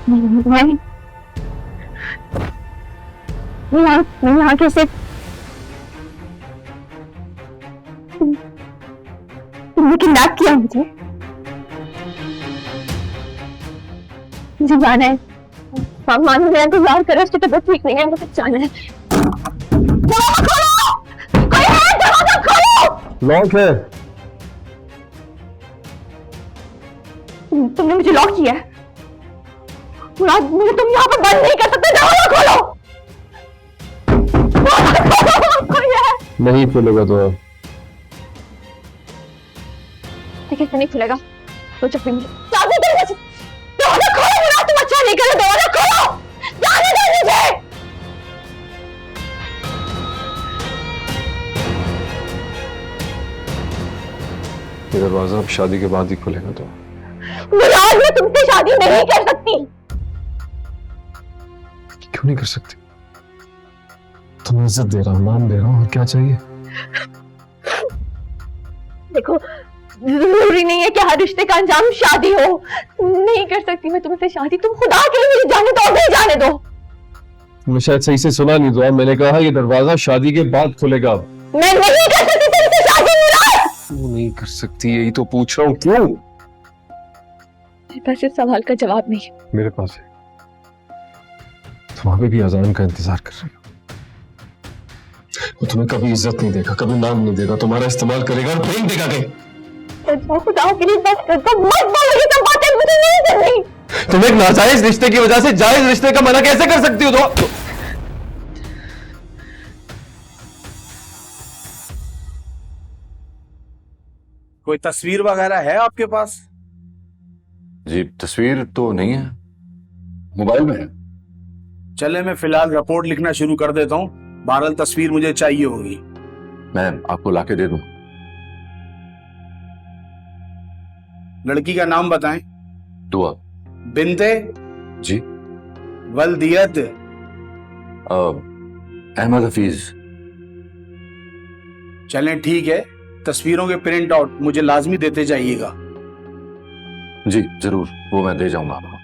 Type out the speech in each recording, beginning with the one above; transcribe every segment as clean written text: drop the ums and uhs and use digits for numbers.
मैं यहाँ कैसे तुमने किडनैप किया मुझे जाना है। मानो मेरा इंतजार करो, उसकी तबीयत ठीक नहीं है, मुझे जाना है। दरवाजा खोलो! कोई है? दरवाजा खोलो! लॉक है। तुमने मुझे लॉक किया है मुराद, मुझे तुम यहाँ पर बंद नहीं कर सकते। दरवाजा खोलो! कोई है? नहीं खुलेगा तो देखिए नहीं खुलेगा तो चाबी मुझे चाबी दे मुझे। दरवाजा खोलो मुराद, तुम अच्छा नहीं करो, दरवाजा खोलो, जाने दो मुझे। ये दरवाजा अब शादी के बाद ही खुलेगा तो मुराद, मैं तुमसे शादी नहीं कर सकती। क्यों नहीं कर सकती? तुम इज्जत दे रहा हूं, मान दे रहा हूं, और क्या चाहिए? देखो जरूरी नहीं है कि हर रिश्ते का अंजाम शादी हो। नहीं कर सकती मैं तुमसे शादी, तुम खुदा के लिए जाने दो, नहीं जाने दो। तुमने शायद सही से सुना नहीं, दुआ। मैंने कहा ये दरवाजा शादी के बाद खुलेगा। मैं नहीं कर सकती तुमसे शादी मुराद। क्यों नहीं कर सकती? यही तो पूछ रहा हूँ, क्यों? मेरे पास इस सवाल का जवाब नहीं है। मेरे पास है। तुम अभी भी अजान का इंतजार कर रही हो। वो तुम्हें कभी इज्जत नहीं देगा, कभी नाम नहीं देगा, तुम्हारा इस्तेमाल करेगा और फेंक देगा कहीं। खुदा के लिए बस तो मत बोलो ये सब बातें, मुझे नहीं करनी। तुम एक नाजायज रिश्ते की वजह से जायज रिश्ते का मना कैसे कर सकती हो? तो कोई तस्वीर वगैरह है आपके पास? जी तस्वीर तो नहीं है, मोबाइल में है। चले मैं फिलहाल रिपोर्ट लिखना शुरू कर देता हूँ। बहरहाल तस्वीर मुझे चाहिए होगी। मैं आपको लाके दे दूं। लड़की का नाम बताएं। दुआ। बिनते जी वल्दियत अहमद हफीज। चलें ठीक है, तस्वीरों के प्रिंट आउट मुझे लाजमी देते जाइएगा। जी जरूर, वो मैं दे जाऊंगा आपको।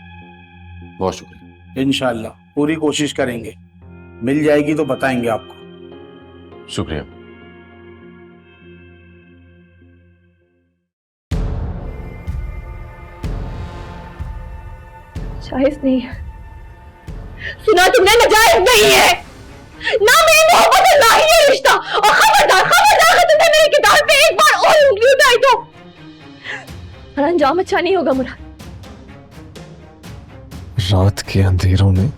बहुत शुक्रिया। इंशाल्लाह पूरी कोशिश करेंगे, मिल जाएगी तो बताएंगे आपको। शुक्रिया। जायज नहीं है, सुना तुमने, नाजायज नहीं है। ना मेरी मोहब्बत है ना ही ये रिश्ता। और खबरदार खबरदार अगर तुमने मेरी किताब पे एक बार और उंगली उठाई तो हमारा अंजाम अच्छा नहीं होगा मुराद। रात के अंधेरों में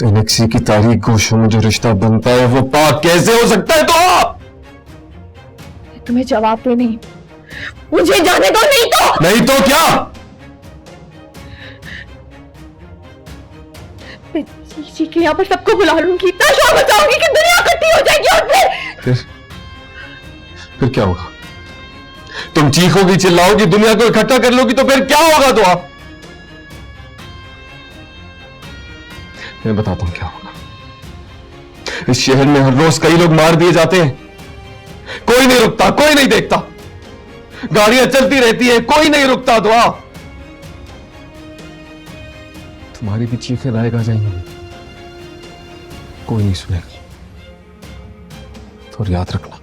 एनेक्सी की तारीख गोशों में जो रिश्ता बनता है वो पाक कैसे हो सकता है? तो तुम्हें जवाब दे नहीं, मुझे जाने दो। नहीं तो क्या? मैं चीची के यहाँ पर सबको बुला लूंगी, इतना शोर मचाऊंगी कि दुनिया इकट्ठी हो जाएगी। और फिर क्या होगा? तुम चीखोगी, चिल्लाओगी, दुनिया को इकट्ठा कर लोगी, तो फिर क्या होगा? तो आप मैं बताता हूं क्या होगा। इस शहर में हर रोज कई लोग मार दिए जाते हैं, कोई नहीं रुकता, कोई नहीं देखता। गाड़ियां चलती रहती है, कोई नहीं रुकता। तो आप तुम्हारी भी चीखें लाएगा जाएंगी, कोई नहीं सुनेगा। और याद रखना,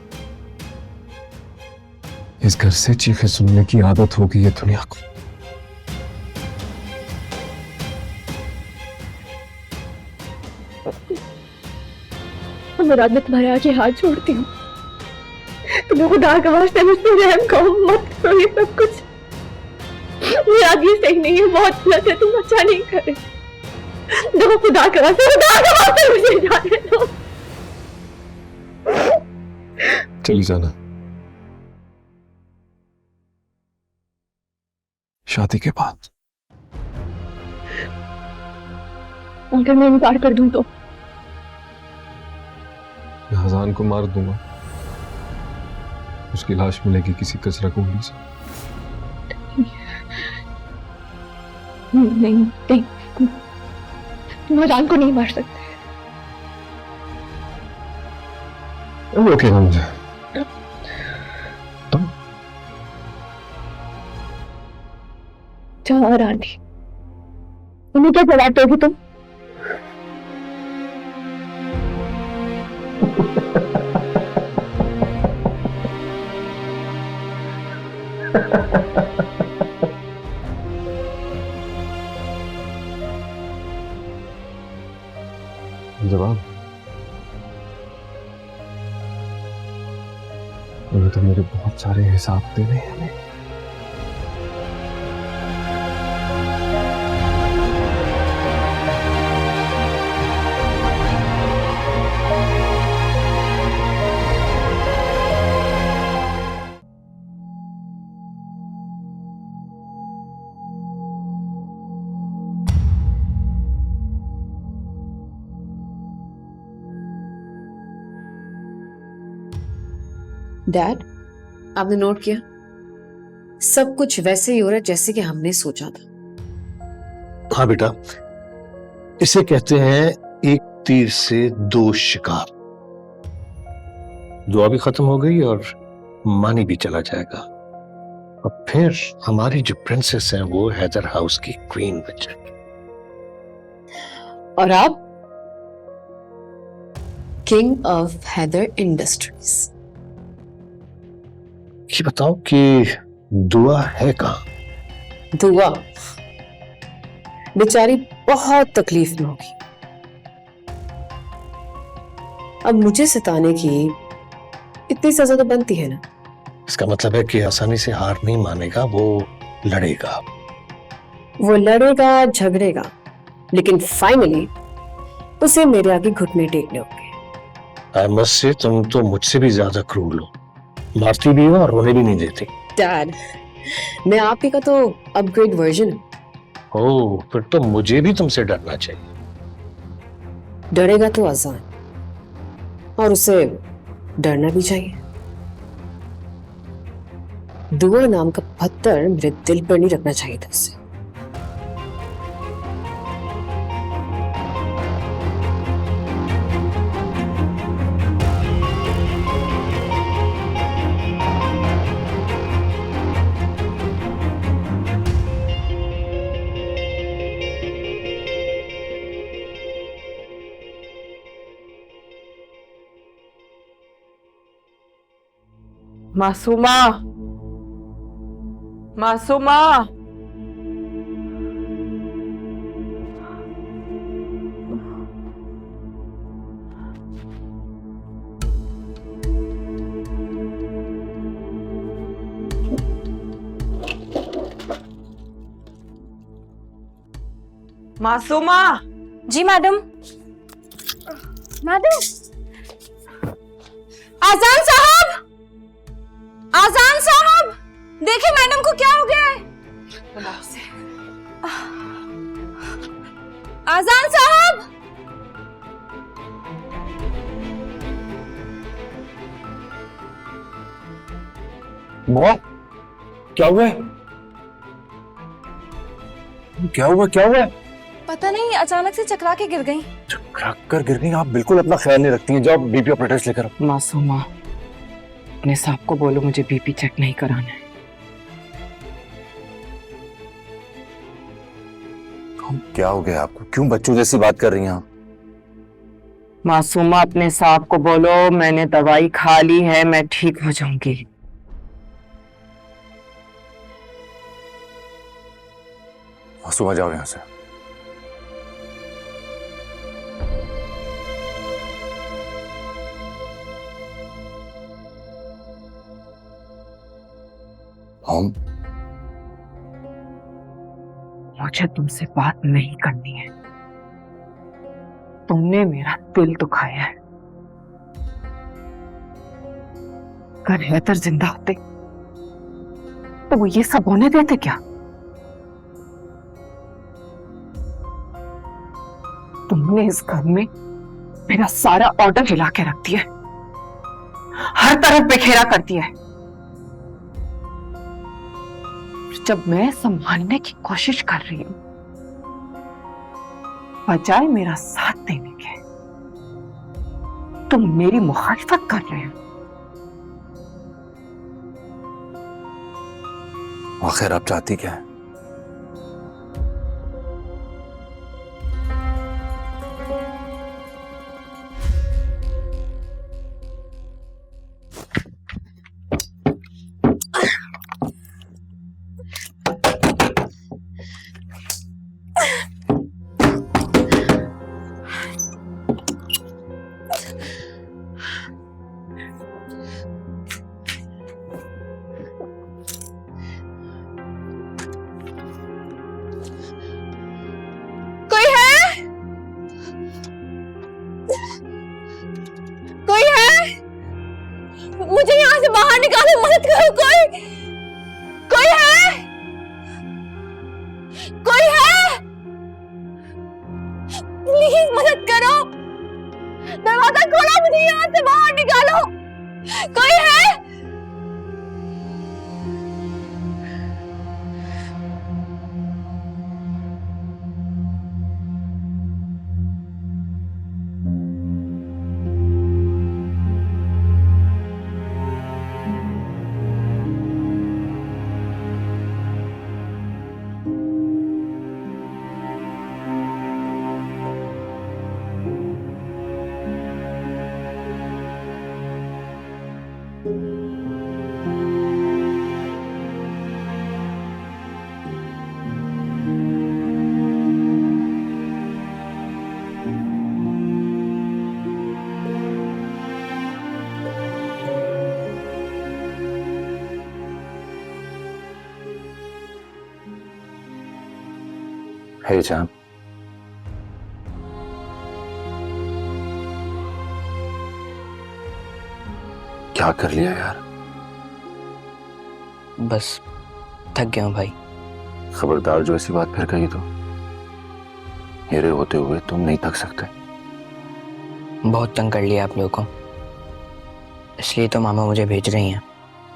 इस घर से चीखें सुनने की आदत होगी ये दुनिया को। मुराद, मैं तुम्हारे आगे हाथ जोड़ती हूँ, तुम्हें खुदा का वास्ते मुझ पर रहम करो, मत करो ये सब कुछ। मुराद ये सही नहीं है, बहुत गलत है, तुम अच्छा नहीं कर रहे। देखो खुदा का वास्ते मुझे जाने दो। चली जाना, शादी के बाद। अगर मैं इनकार कर दूं तो मैं हजान को मार दूंगा, उसकी लाश मिलेगी किसी कचरा कुंडी से। नहीं नहीं, तुम हजान को नहीं मार सकते। ओके हमजा, तुम जाओ और आंटी, उन्हें क्या जवाब दोगी तुम? जवाब उन्हें तो मेरे बहुत सारे हिसाब देने हैं। डैड, आपने नोट किया? सब कुछ वैसे ही हो रहा है जैसे कि हमने सोचा था। हाँ बेटा, इसे कहते हैं एक तीर से दो शिकार। दुआ भी खत्म हो गई और मानी भी चला जाएगा, और फिर हमारी जो प्रिंसेस हैं वो हैदर हाउस की क्वीन बन जाएगी। और आप किंग ऑफ हैदर इंडस्ट्रीज। ये बताओ कि दुआ है कहाँ? दुआ बेचारी बहुत तकलीफ में होगी। अब मुझे सताने की इतनी सजा तो बनती है ना। इसका मतलब है कि आसानी से हार नहीं मानेगा, वो लड़ेगा। वो लड़ेगा, झगड़ेगा, लेकिन फाइनली उसे मेरे आगे घुटने टेकने होंगे। आई मस्ट से तुम तो मुझसे भी ज्यादा क्रूर हो, मारती भी हो और रोने भी नहीं देती। डैड, मैं आप ही का तो अपग्रेड वर्जन हूं। ओह, फिर तो मुझे भी तुमसे डरना चाहिए। डरेगा तो आसान, और उसे डरना भी चाहिए। दुआ नाम का पत्थर मेरे दिल पर नहीं रखना चाहिए था उसे। मासूमा, मासूमा, मासूमा। जी मैडम। मैडम, आजान साहब, आजान साहब, देखिए मैडम को क्या हो गया है। आजान साहब, बुआ, क्या हुआ है? क्या हुआ, क्या हुआ? पता नहीं, अचानक से चकरा के गिर गई। चकरा कर गिर गई? आप बिल्कुल अपना ख्याल नहीं रखती हैं। जाओ बीपी ऑपरेटर्स लेकर आओ। मासूमा, अपने साहब को बोलो मुझे बीपी चेक नहीं कराना है। क्या हो गया आपको? क्यों बच्चों जैसी बात कर रही हैं आप? मासूमा, अपने साहब को बोलो मैंने दवाई खा ली है, मैं ठीक हो जाऊंगी। मासूमा, जाओ यहां से। हम मुझे तुमसे बात नहीं करनी है। तुमने मेरा दिल दुखाया है। अगर हैदर जिंदा होते तो वो ये सब होने देते क्या? तुमने इस घर में मेरा सारा ऑर्डर हिला के रख दिया, हर तरफ बिखेरा कर दिया है। जब मैं संभालने की कोशिश कर रही हूं, बजाय मेरा साथ देने के तुम मेरी मुखालफत कर रहे हो। आखिर आप चाहती क्या है? कोई है? कोई है? मुझे यहाँ से बाहर निकालो, मदद करो कोई। कोई है? कोई है? प्लीज मदद करो, दरवाजा खोलो, मुझे यहाँ से बाहर निकालो। कोई है? हे जान, क्या कर लिया यार? बस थक गया हूँ भाई। खबरदार जो ऐसी बात फिर कही तो। मेरे होते हुए तुम नहीं थक सकते। बहुत तंग कर लिया आप लोगों को, इसलिए तो मामा मुझे भेज रही हैं।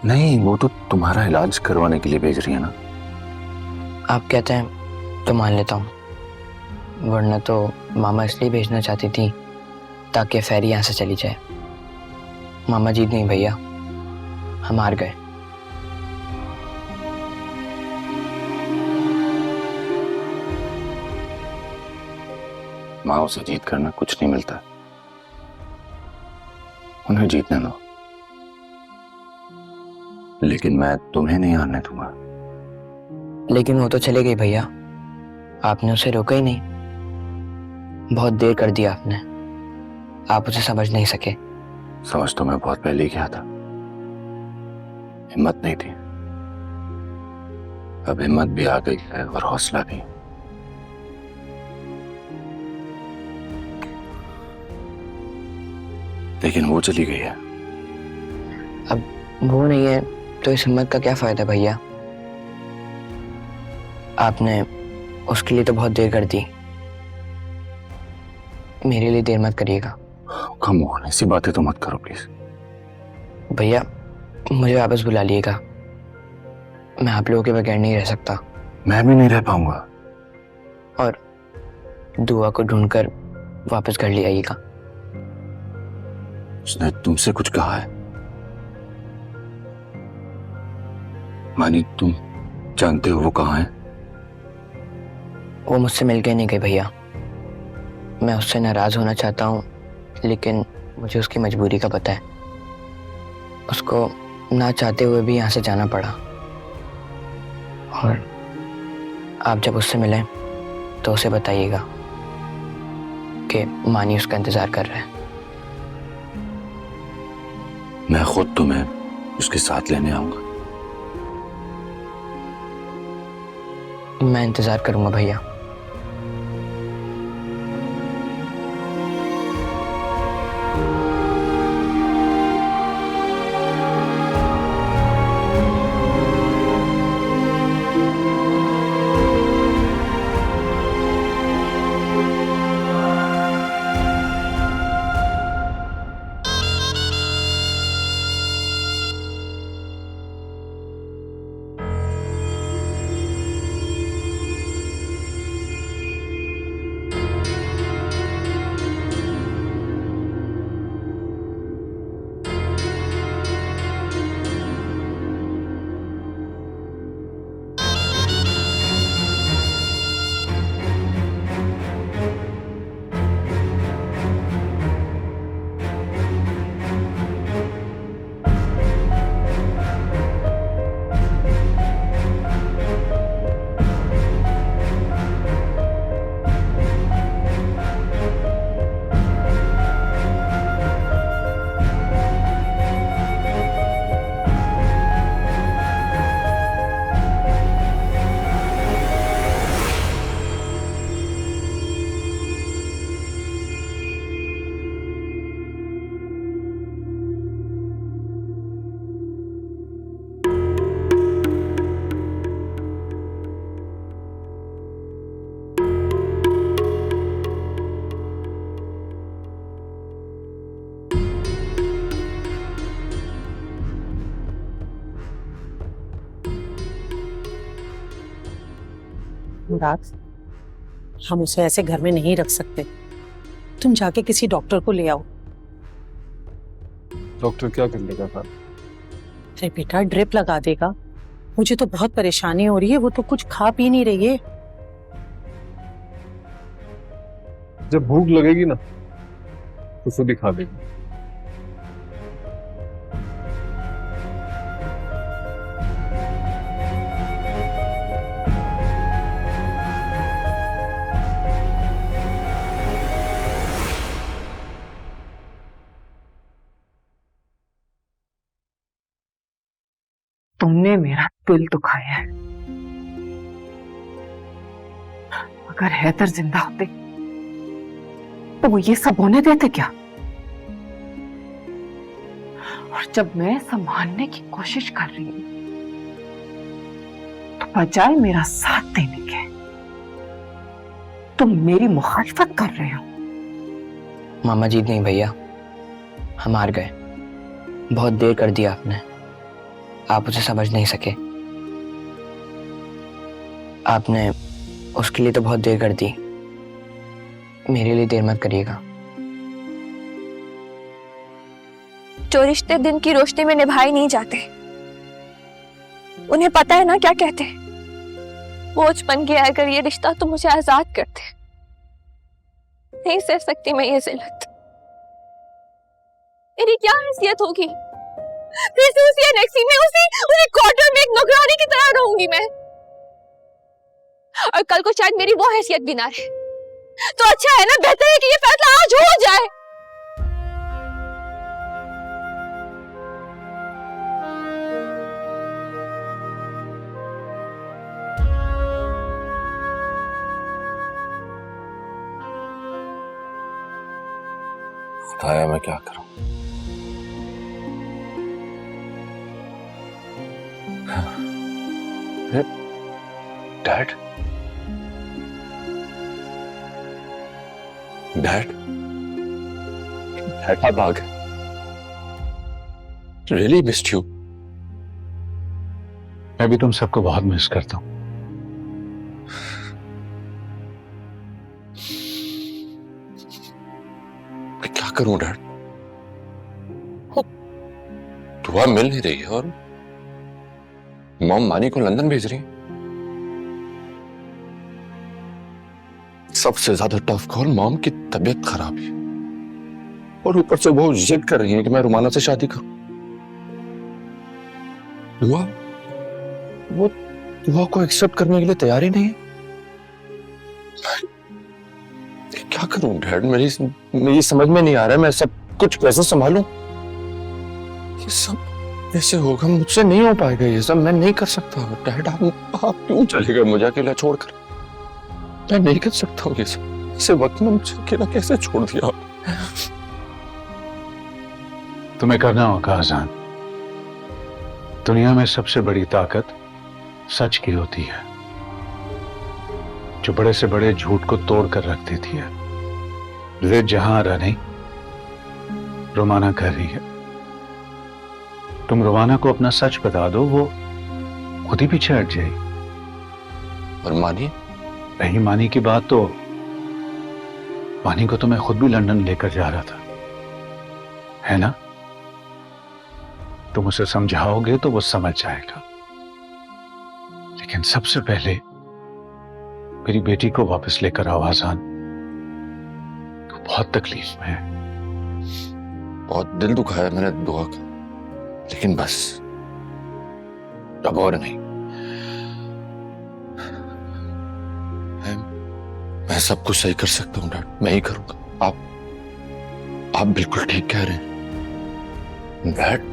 नहीं, वो तो तुम्हारा इलाज करवाने के लिए भेज रही है ना। आप कहते हैं तो मान लेता हूँ, वरना तो मामा इसलिए भेजना चाहती थी ताकि फेरी यहाँ से चली जाए। मामा जीत नहीं भैया, हम हार गए। माओ से जीत करना कुछ नहीं मिलता, उन्हें जीतने दो। लेकिन मैं तुम्हें नहीं हारने दूंगा। लेकिन वो तो चले गई भैया, आपने उसे रोका ही नहीं। बहुत देर कर दिया आपने, आप उसे समझ नहीं सके। समझ तो मैं बहुत पहले ही किया था, हिम्मत नहीं थी। अब हिम्मत भी आ गई है और हौसला भी। लेकिन वो चली गई है। अब वो नहीं है तो इस हिम्मत का क्या फायदा भैया? आपने उसके लिए तो बहुत देर कर दी, मेरे लिए देर मत करिएगा। कम ऑन, ऐसी बातें तो मत करो प्लीज। भैया मुझे वापस बुला लिएगा, मैं आप लोगों के बगैर नहीं रह सकता। मैं भी नहीं रह पाऊंगा। और दुआ को ढूंढकर वापस घर ले आइएगा। उसने तुमसे कुछ कहा है? मानी, तुम जानते हो वो कहाँ है? वो मुझसे मिलके नहीं गई भैया। मैं उससे नाराज होना चाहता हूँ, लेकिन मुझे उसकी मजबूरी का पता है। उसको ना चाहते हुए भी यहाँ से जाना पड़ा। और आप जब उससे मिलें तो उसे बताइएगा कि मानी उसका इंतजार कर रहा है। मैं खुद तुम्हें उसके साथ लेने आऊंगा। मैं इंतजार करूंगा भैया। मुराद, हम उसे ऐसे घर में नहीं रख सकते। तुम जाके किसी डॉक्टर को ले आओ। डॉक्टर क्या कर लेगा सर? अरे बेटा, ड्रिप लगा देगा। मुझे तो बहुत परेशानी हो रही है, वो तो कुछ खा पी नहीं रही है। जब भूख लगेगी ना तो खुद ही खा लेगी। तुमने मेरा दिल दुखाया है। अगर हैदर जिंदा होते तो वो ये सब होने देते क्या? और जब मैं संभालने की कोशिश कर रही हूं तो बजाय मेरा साथ देने के तुम मेरी मुखालफत कर रहे हो। मामा जीत नहीं भैया, हम हार गए। बहुत देर कर दिया आपने, आप उसे समझ नहीं सके। आपने उसके लिए तो बहुत देर कर दी, मेरे लिए देर मत करिएगा। जो रिश्ते दिन की रोशनी में निभाए नहीं जाते, उन्हें पता है ना क्या कहते हैं। बोझ बन गया अगर ये रिश्ता तो मुझे आजाद कर दे। नहीं सह सकती मैं ये जिल्लत। मेरी क्या हैसियत होगी? फिर से उसी एनेक्सी में उसी क्वार्टर में एक नौकरानी की तरह रहूंगी मैं। और कल को शायद मेरी वो हैसियत भी ना रहे। तो अच्छा है ना, बेहतर है कि ये फैसला आज हो जाए। बताया मैं क्या करूं। डैड, डैड, डैड आप आ गए। Really missed you. मैं भी तुम सबको बहुत मिस करता हूं। मैं क्या करूं डैड? दुआ मिल नहीं रही है और मॉम मानी को लंदन भेज रही है। सबसे ज्यादा टफ कॉल मॉम की तबीयत खराब है और ऊपर से वो जिद कर रही है कि मैं रुमाना से शादी करूं। वो दुआ को एक्सेप्ट करने के लिए तैयार ही नहीं है। क्या करूं डैड? मेरी समझ में नहीं आ रहा है मैं सब कुछ कैसे संभालूं। ये सब ऐसे होगा, मुझसे नहीं हो पाएगा ये सब। मैं नहीं कर सकता डैड। आप क्यों चले गए मुझे अकेला छोड़कर? मैं नहीं कर सकता हूँ ये सब। इसे वक्त में मुझे अकेला कैसे छोड़ दिया? तुम्हें करना होगा आजान। दुनिया में सबसे बड़ी ताकत सच की होती है, जो बड़े से बड़े झूठ को तोड़ कर रख देती है। जिद जहां रनी रोमाना कर रही है। तुम रोमाना को अपना सच बता दो, वो खुद ही पीछे हट जाएगी। और मानी? रही मानी की बात, तो मानी को तो मैं खुद भी लंदन लेकर जा रहा था, है ना? तुम उसे समझाओगे तो वो समझ जाएगा। लेकिन सबसे पहले मेरी बेटी को वापस लेकर आओ आजान। वो बहुत तकलीफ में है। बहुत दिल दुखा है मैंने दुआ का, लेकिन बस अब और नहीं। मैं सब कुछ सही कर सकता हूँ डैड, मैं ही करूंगा। आप बिल्कुल ठीक कह रहे हैं डैड।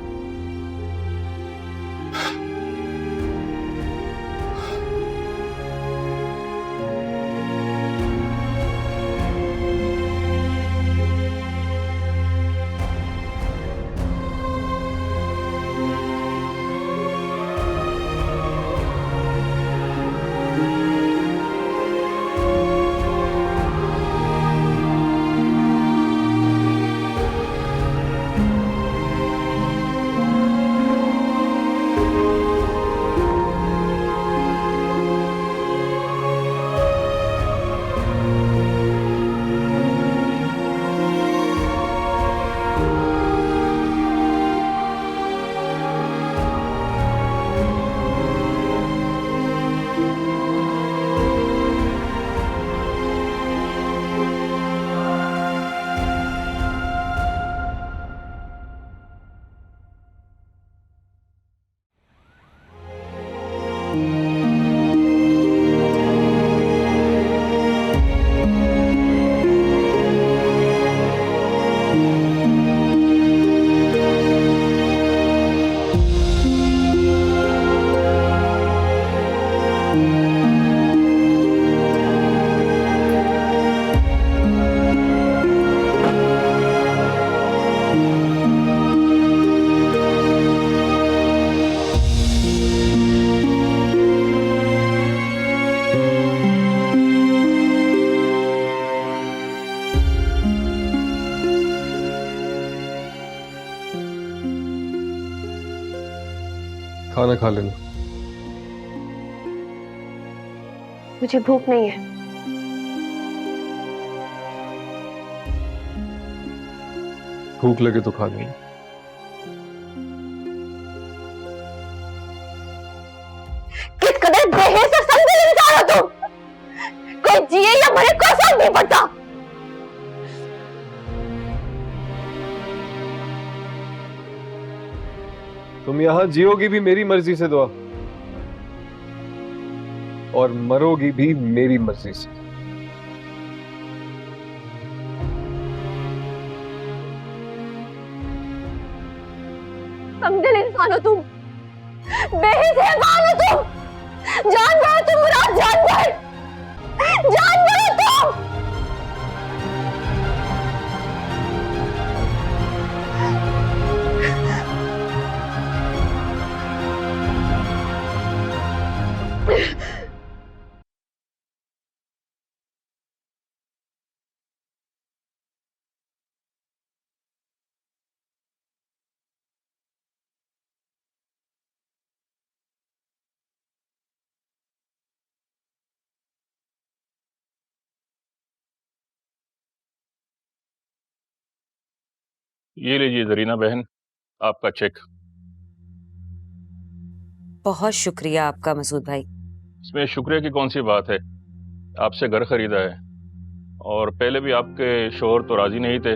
खाना खा लेना। मुझे भूख नहीं है। भूख लगे तो खा लेना। किस कदर बेहिस और संदिल इंसान हो तुम। कोई जिए या मरे कोई फर्क नहीं पड़ता। तुम यहां जियोगी भी मेरी मर्जी से दुआ, और मरोगी भी मेरी मर्जी से। संदिल इंसान हो तुम, बेहिस हैवान हो तुम, जानवर हो तुम मुराद, जानवर, जानवर हो तुम। ये लीजिए जरीना बहन, आपका चेक। बहुत शुक्रिया आपका मसूद भाई। इसमें शुक्रिया की कौन सी बात है, आपसे घर खरीदा है, और पहले भी आपके शोहर तो राजी नहीं थे।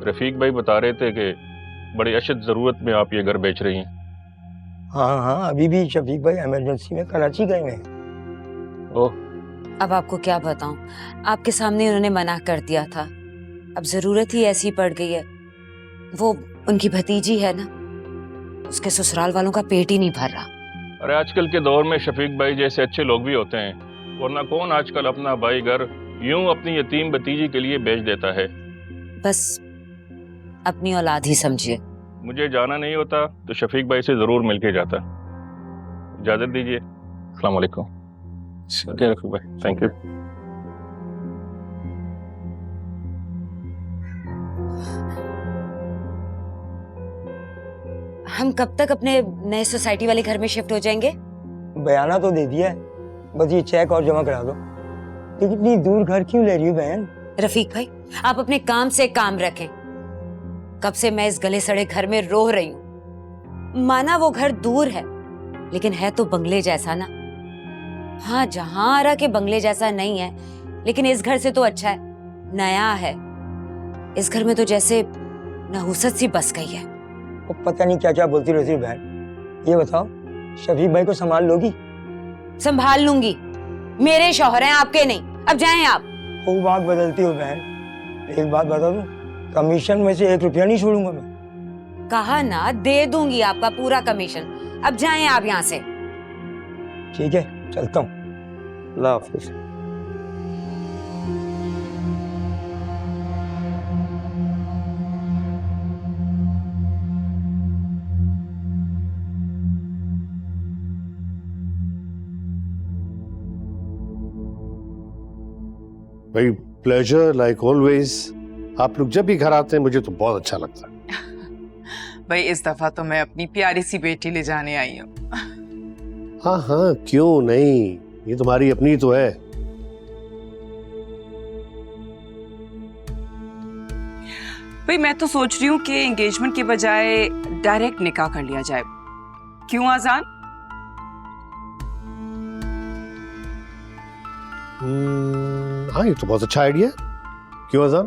रफीक भाई बता रहे थे कि बड़ी अशद ज़रूरत में आप ये घर बेच रही हैं। हाँ, अभी भी शफीक भाई इमरजेंसी में कराची गए हैं। ओह, अब आपको क्या बताऊं, आपके सामने उन्होंने मना कर दिया था, अब जरूरत ही ऐसी पड़ गई है। वो उनकी भतीजी है ना, उसके ससुराल वालों का पेट ही नहीं भर रहा। अरे आजकल के दौर में शफीक भाई जैसे अच्छे लोग भी होते हैं, वरना कौन आजकल अपना भाई घर यूं अपनी यतीम भतीजी के लिए बेच देता है। बस अपनी औलाद ही समझिए। मुझे जाना नहीं होता तो शफीक भाई से जरूर मिलके जाता। इजाजत दीजिए, अस्सलाम वालेकुम। रफीक भाई, थैंक यू। हम कब तक अपने नए सोसाइटी वाले घर में शिफ्ट हो जाएंगे? बयाना तो दे दिया है, बस ये चेक और जमा करा दो। लेकिन इतनी दूर घर क्यों ले रही हो बहन? रफीक भाई, आप अपने काम से काम रखें। कब से मैं इस गले सड़े घर में रो रही हूँ। माना वो घर दूर है, लेकिन है तो बंगले जैसा ना। हाँ, जहां आरा के बंगले जैसा नहीं है, लेकिन इस घर से तो अच्छा है, नया है। इस घर में तो जैसे नहुसत सी बस गई है। वो पता नहीं क्या क्या बोलती रहती है बहन। ये बताओ, शफीक भाई को संभाल लोगी? संभाल लूंगी, मेरे शौहर हैं, आपके नहीं। अब जाएं आप। वो बात बदलती हो बहन। एक बात बता दूं, कमीशन में से 1 रुपया नहीं छोड़ूंगा मैं। कहा ना, दे दूंगी आपका पूरा कमीशन। अब जाएं आप यहाँ से। ठीक है, चलता हूँ। अल्लाह हाफिज। भाई प्लेजर लाइक ऑलवेज। आप लोग जब भी घर आते हैं मुझे तो बहुत अच्छा लगता है। भाई इस दफा तो मैं अपनी प्यारी सी बेटी ले जाने आई हूँ। हाँ हाँ, क्यों नहीं, ये तुम्हारी अपनी तो है। भाई मैं तो सोच रही हूँ कि एंगेजमेंट के बजाय डायरेक्ट निकाह कर लिया जाए। क्यों आजान? हाँ, ये तो बहुत अच्छा आइडिया है। क्यों आजान?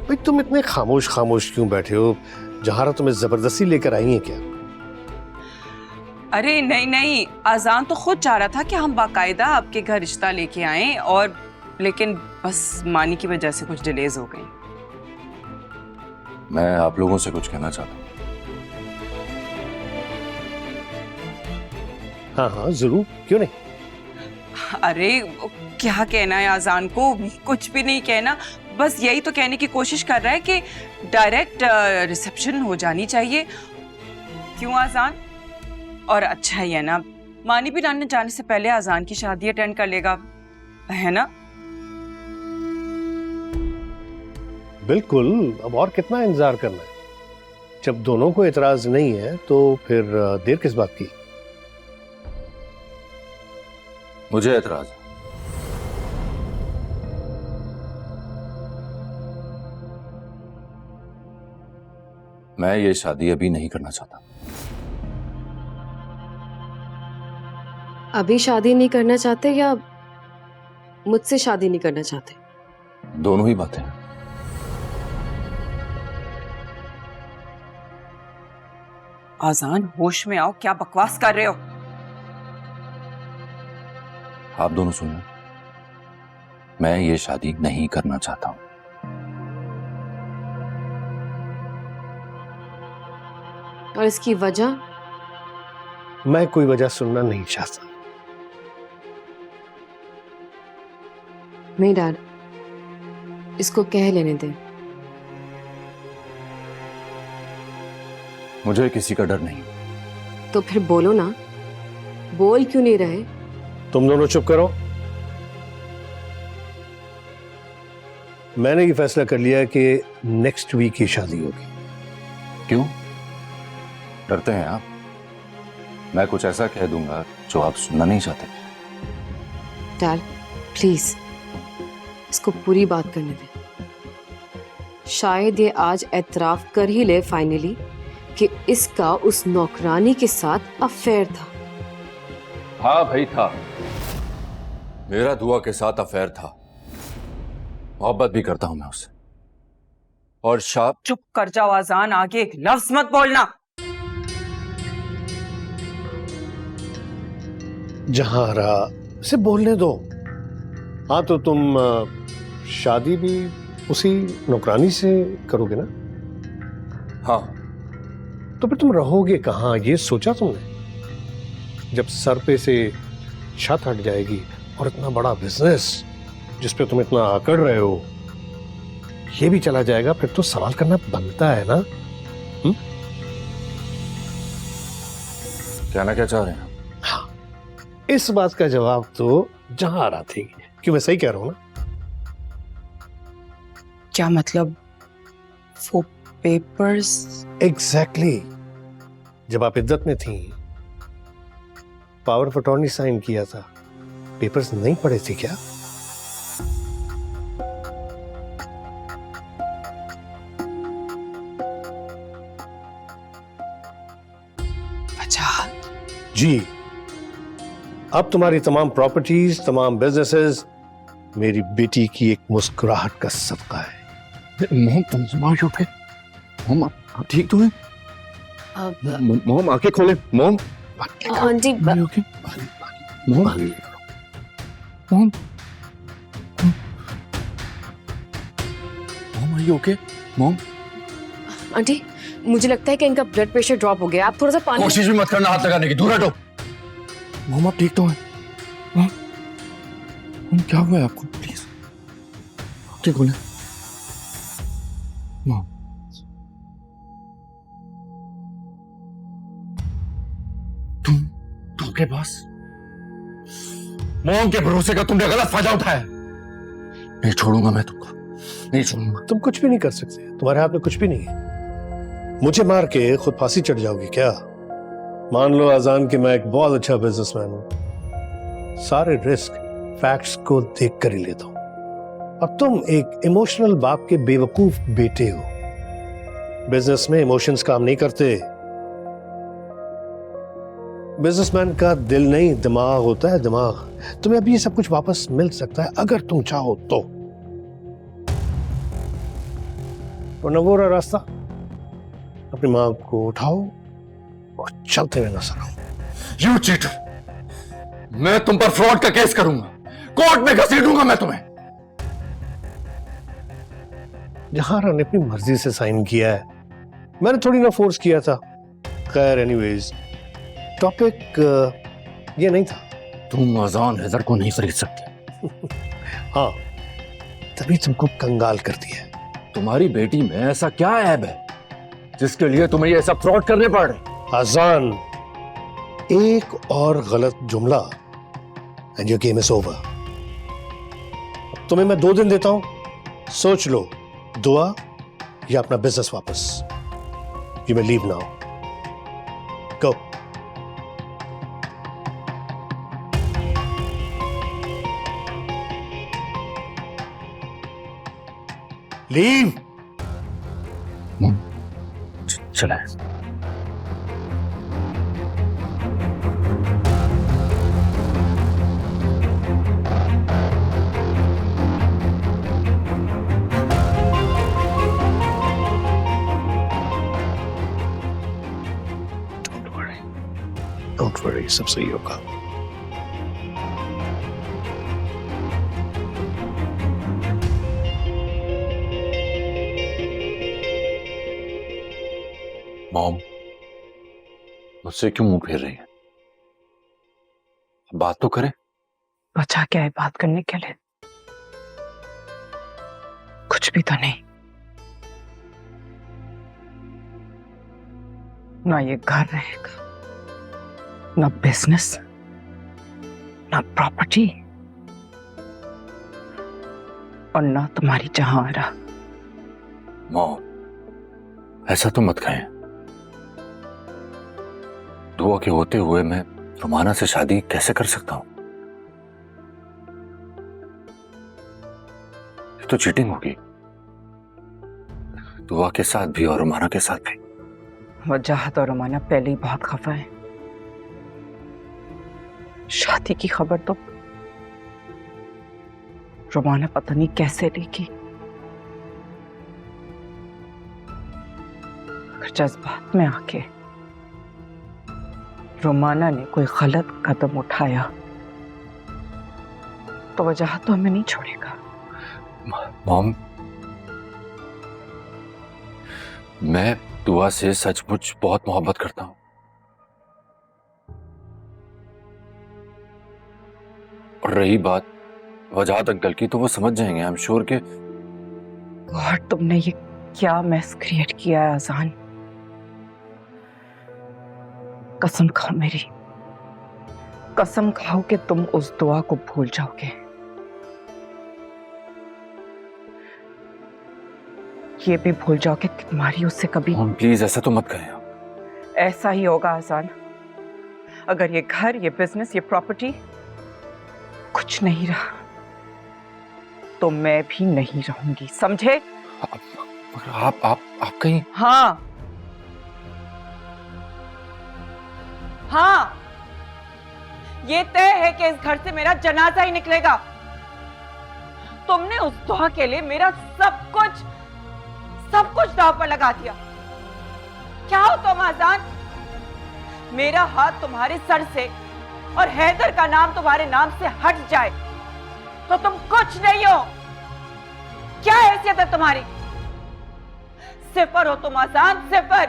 भाई तुम इतने खामोश खामोश क्यों बैठे हो? जहारा तुम्हें जबरदस्ती लेकर आई है क्या? अरे नहीं नहीं, आजान तो खुद चाह रहा था कि हम बाकायदा आपके घर रिश्ता लेके आएं, और लेकिन बस मानी की वजह से कुछ डिलेज हो गई। मैं आप लोगों से कुछ कहना चाहता हूँ। हाँ हाँ जरूर, क्यों नहीं। अरे क्या कहना है आजान को? कुछ भी नहीं कहना, बस यही तो कहने की कोशिश कर रहा है कि डायरेक्ट रिसेप्शन हो जानी चाहिए। क्यों आजान? और अच्छा ही है ना, मानी भी नानी जाने से पहले आजान की शादी अटेंड कर लेगा, है ना? बिल्कुल, अब और कितना इंतजार करना है। जब दोनों को एतराज नहीं है तो फिर देर किस बात की? मुझे एतराज है। मैं ये शादी अभी नहीं करना चाहता। अभी शादी नहीं करना चाहते या मुझसे शादी नहीं करना चाहते? दोनों ही बातें हैं। आजान, होश में आओ, क्या बकवास कर रहे हो? आप दोनों सुनो, मैं ये शादी नहीं करना चाहता हूं। और इसकी वजह? मैं कोई वजह सुनना नहीं चाहता। नहीं डैड, इसको कह लेने दे। मुझे किसी का डर नहीं। तो फिर बोलो ना, बोल क्यों नहीं रहे? तुम दोनों चुप करो। मैंने ये फैसला कर लिया है कि नेक्स्ट वीक ही शादी होगी। क्यों डरते हैं आप? मैं कुछ ऐसा कह दूंगा जो आप सुनना नहीं चाहते। डैड प्लीज इसको पूरी बात करने दे। शायद ये आज एतराफ कर ही ले फाइनली कि इसका उस नौकरानी के साथ अफेयर था। हाँ भाई था, मेरा दुआ के साथ अफेयर था। मोहब्बत भी करता हूं मैं उससे। और शाप। चुप कर जाओ आजान, आगे एक लफ्ज मत बोलना। जहारा से बोलने दो। हाँ तो तुम शादी भी उसी नौकरानी से करोगे ना? हाँ। तो फिर तुम रहोगे कहाँ, ये सोचा तुमने? जब सर पे से छत हट जाएगी और इतना बड़ा बिजनेस जिस पे तुम इतना आकड़ रहे हो ये भी चला जाएगा, फिर तो सवाल करना बनता है ना। कहना क्या चाह रहे हैं? हाँ, इस बात का जवाब तो जहारा थी। क्यों, मैं सही कह रहा हूं ना? क्या मतलब? वो पेपर्स? एग्जैक्टली। जब आप इद्दत में थी, पावर ऑफ अटॉर्नी साइन किया था, पेपर्स नहीं पढ़े थे क्या? अच्छा जी, अब तुम्हारी तमाम प्रॉपर्टीज, तमाम बिजनेसेस मेरी बेटी की एक मुस्कुराहट का सदका है। मोम तुम स्मार्ट हो गए। मोम आप ठीक तो हैं? मोम आंखें खोले। मोम हाँ जी। ओके। मोम मोम मोम आर यू ओके? मोम आंटी मुझे लगता है कि इनका ब्लड प्रेशर ड्रॉप हो गया। आप थोड़ा सा पानी। कोशिश भी मत करना हाथ लगाने की, दूर हटो। मोम आप ठीक तो हैं? मोम क्या हुआ है आपको? प्लीज आंखें खोले। मोम तुम के पास मोम के भरोसे का तुमने गलत फायदा उठाया। नहीं छोड़ूंगा मैं तुमको, नहीं छोड़ूंगा। तुम कुछ भी नहीं कर सकते, तुम्हारे हाथ में कुछ भी नहीं है। मुझे मार के खुद फांसी चढ़ जाओगी क्या? मान लो आजान कि मैं एक बहुत अच्छा बिजनेसमैन हूं, सारे रिस्क फैक्ट्स को देख कर ही लेता हूं, और तुम एक इमोशनल बाप के बेवकूफ बेटे हो। बिजनेस में इमोशंस काम नहीं करते। बिजनेसमैन का दिल नहीं दिमाग होता है, दिमाग। तुम्हें अभी ये सब कुछ वापस मिल सकता है अगर तुम चाहो तो। वरना वो रहा रास्ता, अपनी मां को उठाओ और चलते हुए नजर आओ। यू चीटर, मैं तुम पर फ्रॉड का केस करूंगा, कोर्ट में घसीटूंगा मैं तुम्हें। जहारा ने अपनी मर्जी से साइन किया है, मैंने थोड़ी ना फोर्स किया था। खैर एनीवेज, टॉपिक ये नहीं था। तुम अजान हैदर को नहीं खरीद सकते। हाँ, तभी तुमको कंगाल कर दिया। तुम्हारी बेटी में ऐसा क्या ऐब है जिसके लिए तुम्हें ये सब फ्रॉड करने पड़ रहे? आजान, एक और गलत जुमला and your game is over. तुम्हें मैं 2 दिन देता हूं, सोच लो, दुआ या अपना बिजनेस वापस। You may leave now. Go. Leave. चले। Don't worry, सब सही होगा। मॉम, मुझसे क्यों मुंह फेर रही है? बात तो करें। बचा क्या है बात करने के लिए? कुछ भी तो नहीं। ना ये घर रहेगा, ना बिजनेस, ना प्रॉपर्टी, और ना तुम्हारी जहां। मॉम, ऐसा तो मत कहें। दुआ के होते हुए मैं रुमाना से शादी कैसे कर सकता हूं? ये तो चीटिंग होगी, दुआ के साथ भी और रुमाना के साथ भी। वजाहत और रुमाना पहले ही बहुत खफा है। शादी की खबर तो रुमाना पता नहीं कैसे लेगी। अगर जज्बात में आके रुमाना ने कोई गलत कदम उठाया तो वजह तो हमें नहीं छोड़ेगा। मॉम, मैं दुआ से सचमुच बहुत मोहब्बत करता हूं, और रही बात वजाहत अंकल की तो वो समझ जाएंगे। आई एम श्योर के। और तुमने ये क्या मैस क्रिएट किया है अजान? कसम खाओ मेरी, कसम खाओ कि तुम उस दुआ को भूल जाओगे। ये भी भूल जाओगे कि तुम्हारी उससे कभी। प्लीज ऐसा तो मत करें। ऐसा ही होगा अजान। अगर ये घर, ये बिजनेस, ये प्रॉपर्टी कुछ नहीं रहा तो मैं भी नहीं रहूंगी, समझे? आप कहीं। हाँ हाँ, ये तय है कि इस घर से मेरा जनाजा ही निकलेगा। तुमने उस दुआ के लिए मेरा सब कुछ दांव पर लगा दिया। क्या हो तुम आजान? मेरा हाथ तुम्हारे सर से और हैदर का नाम तुम्हारे नाम से हट जाए तो तुम कुछ नहीं हो। क्या हैसियत है तुम्हारी? सिफर हो तुम आजान, सिफर।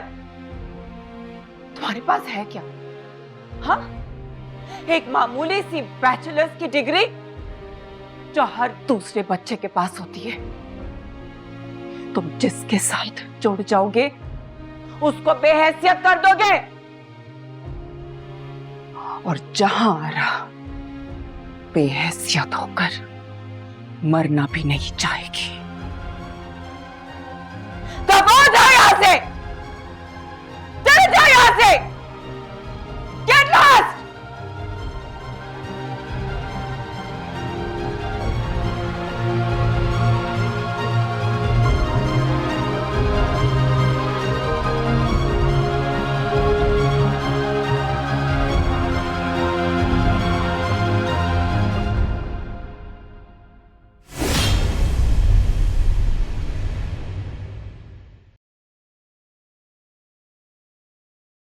तुम्हारे पास है क्या? हाँ, एक मामूली सी बैचलर्स की डिग्री जो हर दूसरे बच्चे के पास होती है। तुम जिसके साथ जुड़ जाओगे उसको बेहैसियत कर दोगे, और जहां रहा बेहैसियत होकर मरना भी नहीं चाहेगी।